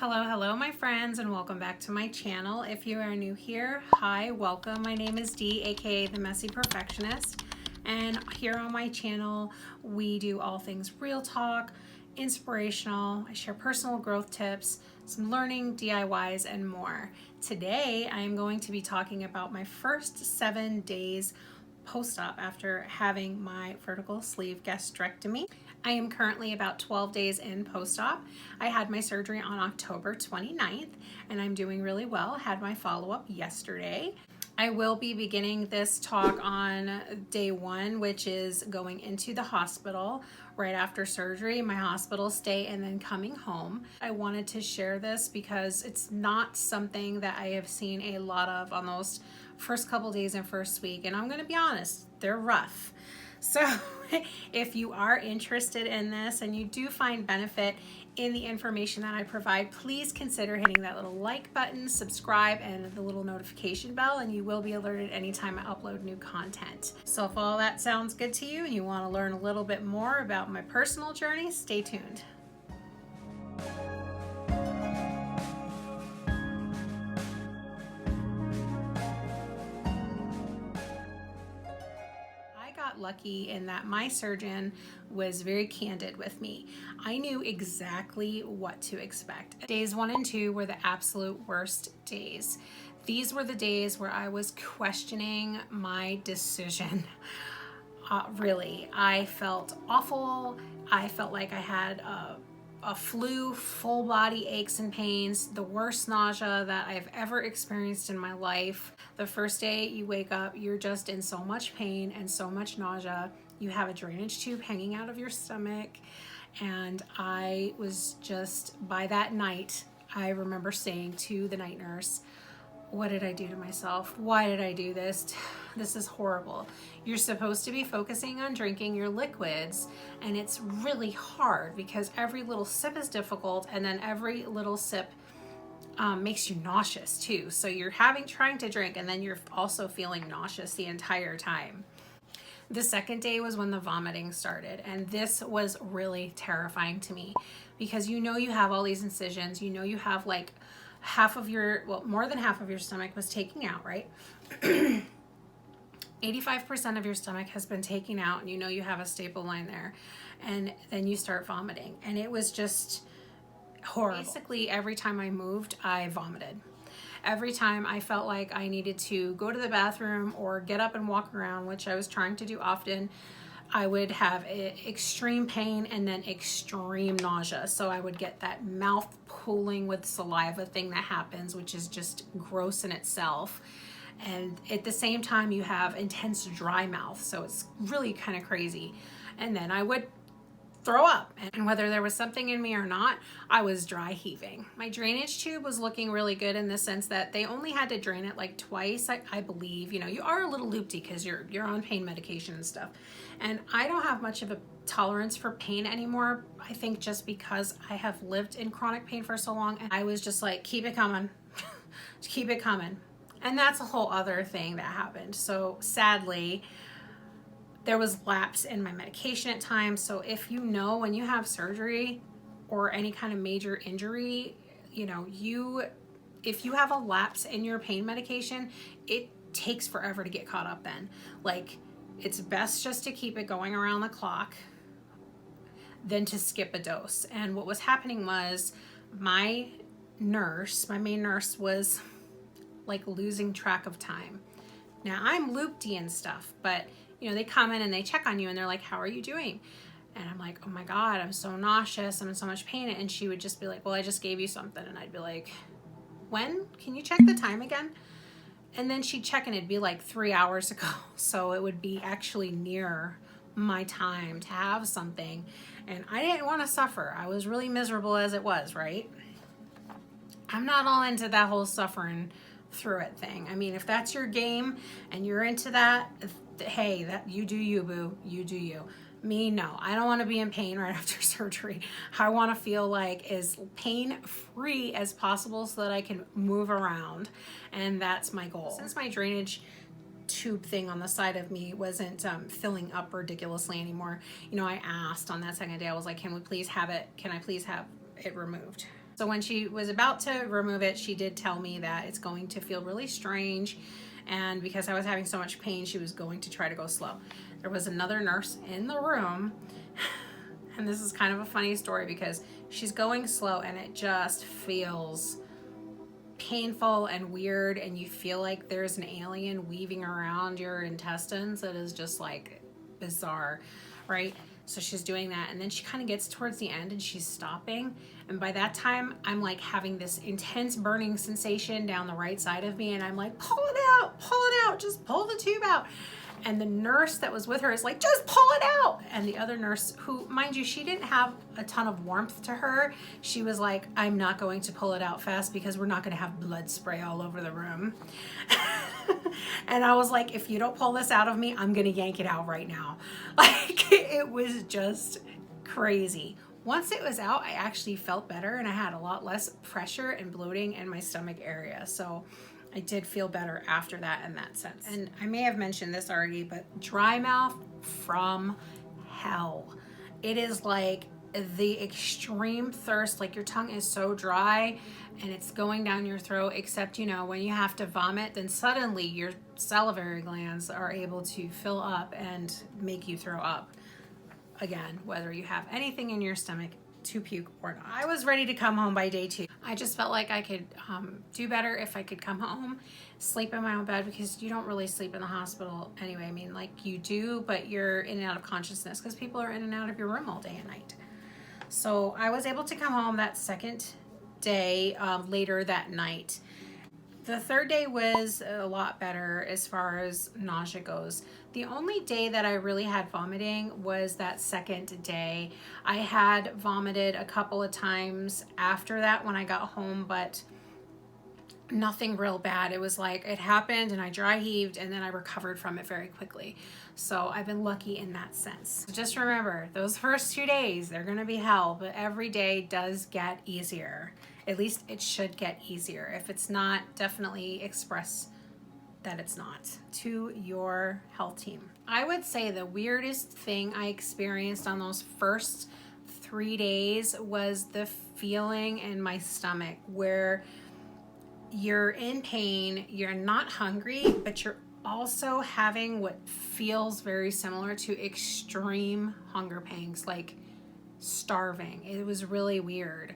Hello my friends, and welcome back to my channel. If you are new here, hi, welcome. My name is Dee, aka the Messy Perfectionist, and here on my channel we do all things real talk, inspirational. I share personal growth tips, some learning, DIYs, and more. Today I am going to be talking about my first 7 days post-op after having my vertical sleeve gastrectomy. I am currently about 12 days in post-op. I had my surgery on October 29th and I'm doing really well. Had my follow-up yesterday. I will be beginning this talk on day 1, which is going into the hospital right after surgery, my hospital stay, and then coming home. I wanted to share this because it's not something that I have seen a lot of on those first couple days and first week, and I'm gonna be honest, they're rough. So if you are interested in this and you do find benefit in the information that I provide, please consider hitting that little like button, subscribe, and the little notification bell, and you will be alerted anytime I upload new content. So if all that sounds good to you and you want to learn a little bit more about my personal journey, stay tuned. Lucky in that my surgeon was very candid with me. I knew exactly what to expect. Days 1 and 2 were the absolute worst days. These were the days where I was questioning my decision. Really, I felt awful. I felt like I had a flu, full body aches and pains, the worst nausea that I've ever experienced in my life. The first day you wake up, you're just in so much pain and so much nausea. You have a drainage tube hanging out of your stomach. And I was just, by that night, I remember saying to the night nurse, what did I do to myself? Why did I do this? This is horrible. You're supposed to be focusing on drinking your liquids, and it's really hard because every little sip is difficult, and then every little sip makes you nauseous too. So you're trying to drink, and then you're also feeling nauseous the entire time. The second day was when the vomiting started, and this was really terrifying to me because you have all these incisions, you have like half of your, well, more than half of your stomach was taken out, right? 85% of your stomach has been taken out, and you have a staple line there, and then you start vomiting, and it was just horrible. Basically, every time I moved, I vomited. Every time I felt like I needed to go to the bathroom or get up and walk around, which I was trying to do often, I would have extreme pain and then extreme nausea. So I would get that mouth pooling with saliva thing that happens, which is just gross in itself. And at the same time, you have intense dry mouth. So it's really kind of crazy. And then I would throw up, and whether there was something in me or not, I was dry heaving. My drainage tube was looking really good in the sense that they only had to drain it like twice, I believe. You are a little loopy because you're on pain medication and stuff, and I don't have much of a tolerance for pain anymore. I think just because I have lived in chronic pain for so long, and I was just like, keep it coming. Keep it coming. And that's a whole other thing that happened. So sadly, there was lapse in my medication at times. So if when you have surgery or any kind of major injury, if you have a lapse in your pain medication, it takes forever to get caught up then. Like, it's best just to keep it going around the clock than to skip a dose. And what was happening was my main nurse was like losing track of time. Now I'm loopy and stuff, but they come in and they check on you and they're like, how are you doing? And I'm like, oh my God, I'm so nauseous, I'm in so much pain. And she would just be like, well, I just gave you something. And I'd be like, when? Can you check the time again? And then she'd check and it'd be like 3 hours ago. So it would be actually near my time to have something. And I didn't want to suffer. I was really miserable as it was, right? I'm not all into that whole suffering through it thing. I mean, if that's your game and you're into that, hey, that you do you, boo. You do you. Me, no. I don't want to be in pain right after surgery. I want to feel like as pain-free as possible so that I can move around, and that's my goal. Since my drainage tube thing on the side of me wasn't filling up ridiculously anymore, I asked on that second day, I was like, can I please have it removed? So when she was about to remove it, she did tell me that it's going to feel really strange, and because I was having so much pain, she was going to try to go slow. There was another nurse in the room, and this is kind of a funny story because she's going slow and it just feels painful and weird, and you feel like there's an alien weaving around your intestines. It is just like bizarre, right? So she's doing that, and then she kind of gets towards the end and she's stopping, and by that time I'm like having this intense burning sensation down the right side of me, and I'm like, pull it out, just pull the tube out. And the nurse that was with her is like, just pull it out. And the other nurse, who, mind you, she didn't have a ton of warmth to her, she was like, I'm not going to pull it out fast because we're not going to have blood spray all over the room. And I was like, if you don't pull this out of me, I'm going to yank it out right now. Like, it was just crazy. Once it was out, I actually felt better, and I had a lot less pressure and bloating in my stomach area. So I did feel better after that in that sense. And I may have mentioned this already, but dry mouth from hell. It is like the extreme thirst, like your tongue is so dry and it's going down your throat, except, you know, when you have to vomit, then suddenly your salivary glands are able to fill up and make you throw up again, whether you have anything in your stomach to puke or not. I was ready to come home by day 2. I just felt like I could do better if I could come home, sleep in my own bed, because you don't really sleep in the hospital anyway. I mean, like, you do, but you're in and out of consciousness because people are in and out of your room all day and night. So I was able to come home that second day, later that night. The third day was a lot better as far as nausea goes. The only day that I really had vomiting was that second day. I had vomited a couple of times after that when I got home, but nothing real bad. It was like it happened and I dry heaved, and then I recovered from it very quickly. So I've been lucky in that sense. Just remember, those first 2 days, they're gonna be hell, but every day does get easier. At least it should get easier. If it's not, definitely express that it's not to your health team. I would say the weirdest thing I experienced on those first 3 days was the feeling in my stomach where you're in pain, you're not hungry, but you're also having what feels very similar to extreme hunger pangs, like starving. It was really weird.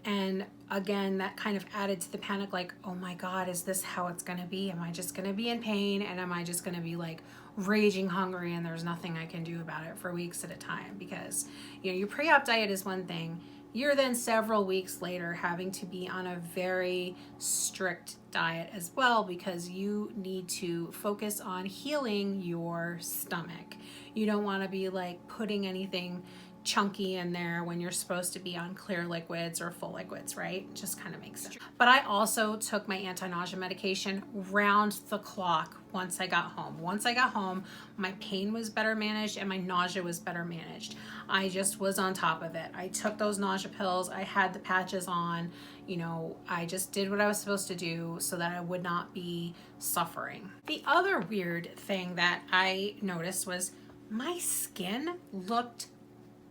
And again, that kind of added to the panic, like, oh my God, is this how it's gonna be? Am I just gonna be in pain, and am I just gonna be like raging hungry and there's nothing I can do about it for weeks at a time? Because, you know, your pre-op diet is one thing. You're then several weeks later having to be on a very strict diet as well, because you need to focus on healing your stomach. You don't want to be like putting anything chunky in there when you're supposed to be on clear liquids or full liquids, right? It just kind of makes sense. But I also took my anti-nausea medication round the clock once I got home. Once I got home, my pain was better managed and my nausea was better managed. I just was on top of it. I took those nausea pills. I had the patches on. You know, I just did what I was supposed to do so that I would not be suffering. The other weird thing that I noticed was my skin looked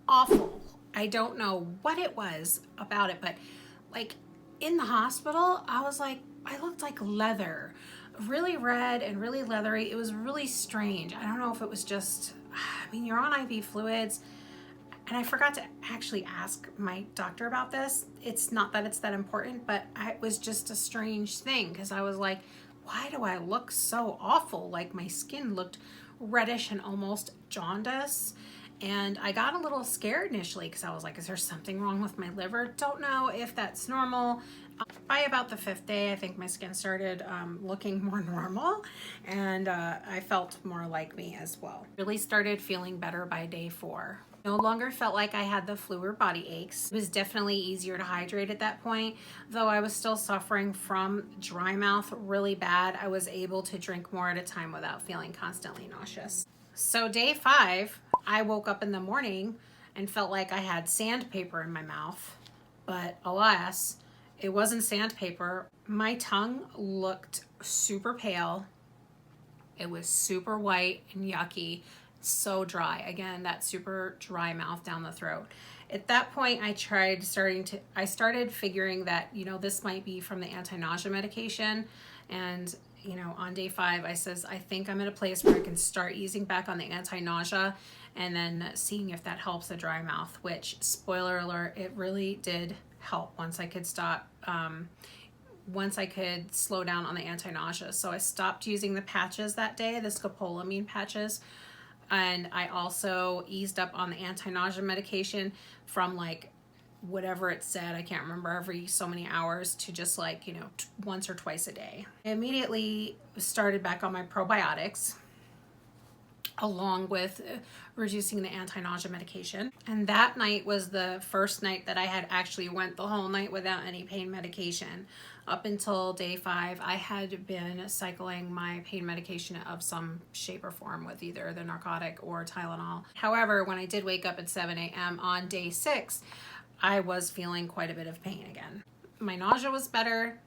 awful. I don't know what it was about it, but like in the hospital, I was like, I looked like leather, really red and really leathery. It was really strange. I don't know if it was just, I mean, you're on IV fluids, and I forgot to actually ask my doctor about this. It's not that it's that important, but it was just a strange thing, because I was like, why do I look so awful? Like my skin looked reddish and almost jaundice. And I got a little scared initially because I was like, is there something wrong with my liver? Don't know if that's normal. By about the 5th day, I think my skin started looking more normal, and I felt more like me as well. Really started feeling better by day 4. No longer felt like I had the flu or body aches. It was definitely easier to hydrate at that point, though I was still suffering from dry mouth really bad. I was able to drink more at a time without feeling constantly nauseous. So day 5, I woke up in the morning and felt like I had sandpaper in my mouth, but alas, it wasn't sandpaper. My tongue looked super pale. It was super white and yucky, so dry. Again, that super dry mouth down the throat. At that point, I started figuring that, you know, this might be from the anti-nausea medication. And, you know, on day 5, I think I'm at a place where I can start easing back on the anti-nausea and then seeing if that helps the dry mouth, which, spoiler alert, it really did help once I could once I could slow down on the anti-nausea. So I stopped using the patches that day, the scopolamine patches. And I also eased up on the anti-nausea medication from like whatever it said, I can't remember, every so many hours to just like, you know, once or twice a day. I immediately started back on my probiotics along with reducing the anti-nausea medication. And that night was the first night that I had actually went the whole night without any pain medication. Up until day 5, I had been cycling my pain medication of some shape or form with either the narcotic or Tylenol. However, when I did wake up at 7 a.m. on day 6, I was feeling quite a bit of pain again. My nausea was better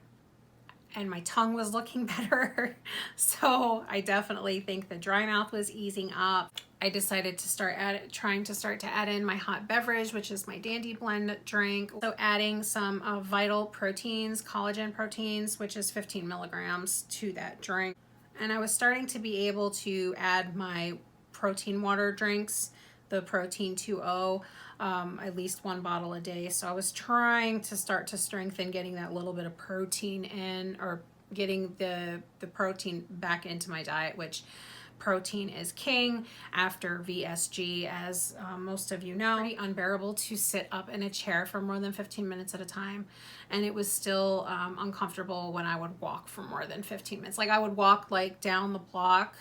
and my tongue was looking better. So I definitely think the dry mouth was easing up. I decided to trying to add in my hot beverage, which is my Dandy Blend drink. So adding some Vital Proteins, collagen proteins, which is 15 milligrams to that drink. And I was starting to be able to add my protein water drinks, the Protein 2.0, at least 1 bottle a day. So I was trying to start to strengthen getting that little bit of protein in, or getting the protein back into my diet, which protein is king after VSG, as most of you know. Pretty unbearable to sit up in a chair for more than 15 minutes at a time. And it was still uncomfortable when I would walk for more than 15 minutes. Like I would walk like down the block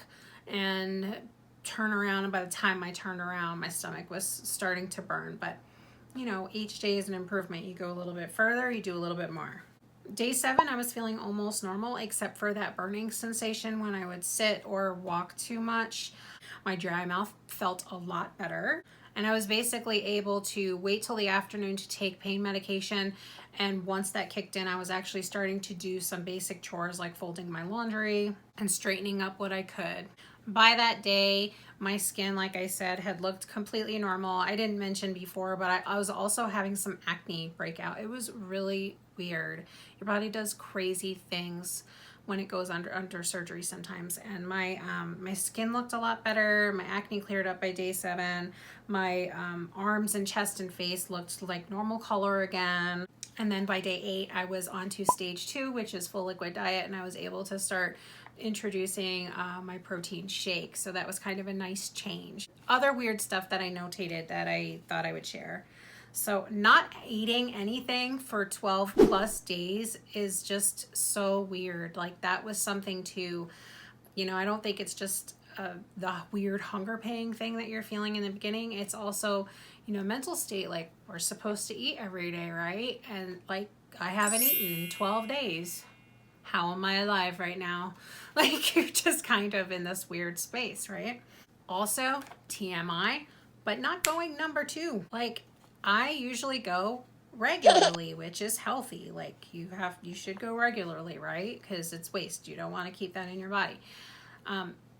and turn around, and by the time I turned around, my stomach was starting to burn. But you know, each day is an improvement. You go a little bit further, you do a little bit more. Day 7, I was feeling almost normal, except for that burning sensation when I would sit or walk too much. My dry mouth felt a lot better. And I was basically able to wait till the afternoon to take pain medication. And once that kicked in, I was actually starting to do some basic chores like folding my laundry and straightening up what I could. By that day, my skin, like I said, had looked completely normal. I didn't mention before, but I was also having some acne breakout. It was really weird. Your body does crazy things when it goes under surgery sometimes. And my skin looked a lot better. My acne cleared up by day 7. My arms and chest and face looked like normal color again. And then by day 8, I was on to stage 2, which is full liquid diet, and I was able to start introducing my protein shake. So that was kind of a nice change. Other weird stuff that I notated that I thought I would share. So not eating anything for 12 plus days is just so weird. Like that was something to, you know, I don't think it's just the weird hunger pang thing that you're feeling in the beginning. It's also, you know, mental state. Like we're supposed to eat every day, right? And like I haven't eaten in 12 days. How am I alive right now? Like you're just kind of in this weird space, right? Also, TMI, but not going number 2. Like I usually go regularly, which is healthy. Like you should go regularly, right? Because it's waste. You don't want to keep that in your body.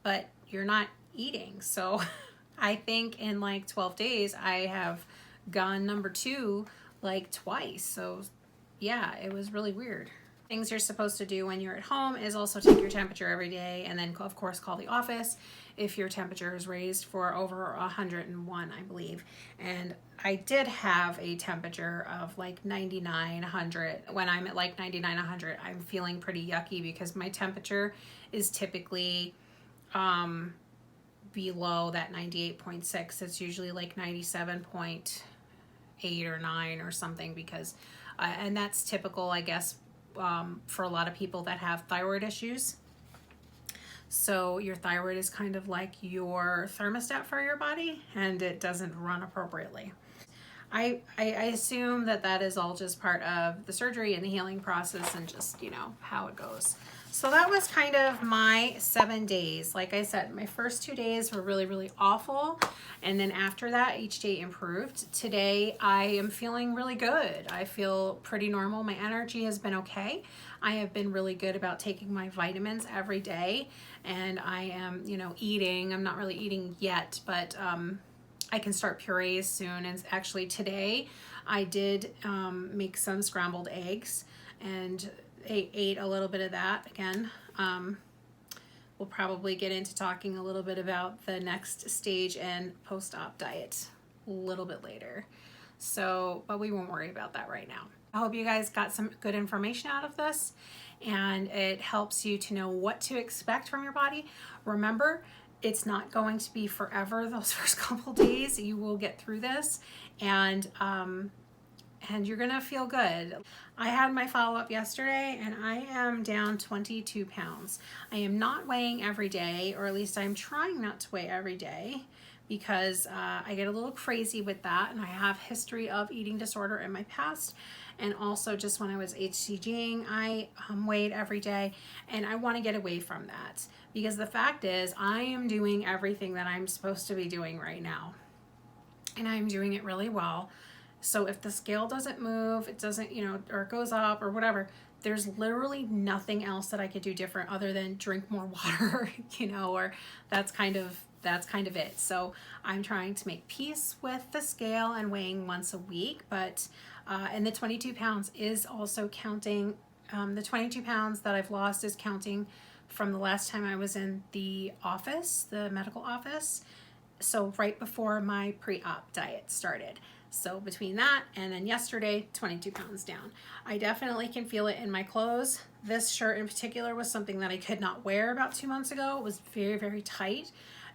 But you're not eating. So I think in like 12 days, I have gone number 2 like twice. So yeah, it was really weird. Things you're supposed to do when you're at home is also take your temperature every day, and then of course call the office if your temperature is raised for over 101, I believe. And I did have a temperature of like 99, 100. When I'm at like 99, 100, I'm feeling pretty yucky because my temperature is typically below that 98.6. It's usually like 97.8 or 9 or something, because and that's typical, I guess, for a lot of people that have thyroid issues. So your thyroid is kind of like your thermostat for your body, and it doesn't run appropriately. I assume that is all just part of the surgery and the healing process, and just, you know, how it goes. So that was kind of my 7 days. Like I said, my first 2 days were really, really awful. And then after that, each day improved. Today, I am feeling really good. I feel pretty normal. My energy has been okay. I have been really good about taking my vitamins every day. And I am, you know, eating. I'm not really eating yet, but I can start purees soon. And actually today I did make some scrambled eggs and ate a little bit of that again. We'll probably get into talking a little bit about the next stage and post-op diet a little bit later. So, but we won't worry about that right now. I hope you guys got some good information out of this, and it helps you to know what to expect from your body. Remember, it's not going to be forever. Those first couple days, you will get through this, and you're gonna feel good. I had my follow-up yesterday and I am down 22 pounds. I am not weighing every day, or at least I'm trying not to weigh every day, because I get a little crazy with that, and I have history of eating disorder in my past, and also just when I was HCGing, I weighed every day, and I want to get away from that, because the fact is I am doing everything that I'm supposed to be doing right now, and I'm doing it really well. So if the scale doesn't move, it doesn't, you know, or it goes up or whatever, there's literally nothing else that I could do different other than drink more water, you know, or that's kind of it. So I'm trying to make peace with the scale and weighing once a week, but, and the 22 pounds is also counting, the 22 pounds that I've lost is counting from the last time I was in the office, the medical office. So right before my pre-op diet started. So between that and then yesterday, 22 pounds down. I definitely can feel it in my clothes. This shirt in particular was something that I could not wear about 2 months ago. It was very, very tight.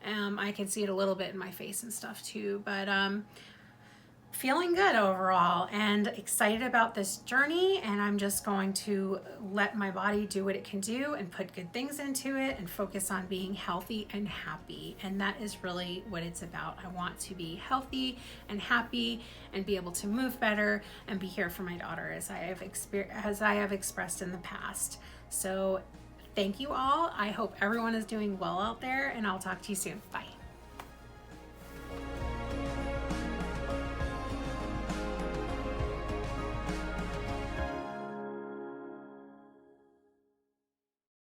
I can see it a little bit in my face and stuff too, but feeling good overall and excited about this journey, and I'm just going to let my body do what it can do and put good things into it and focus on being healthy and happy. And that is really what it's about. I want to be healthy and happy and be able to move better and be here for my daughter as I have expressed in the past. So thank you all. I hope everyone is doing well out there, and I'll talk to you soon. Bye.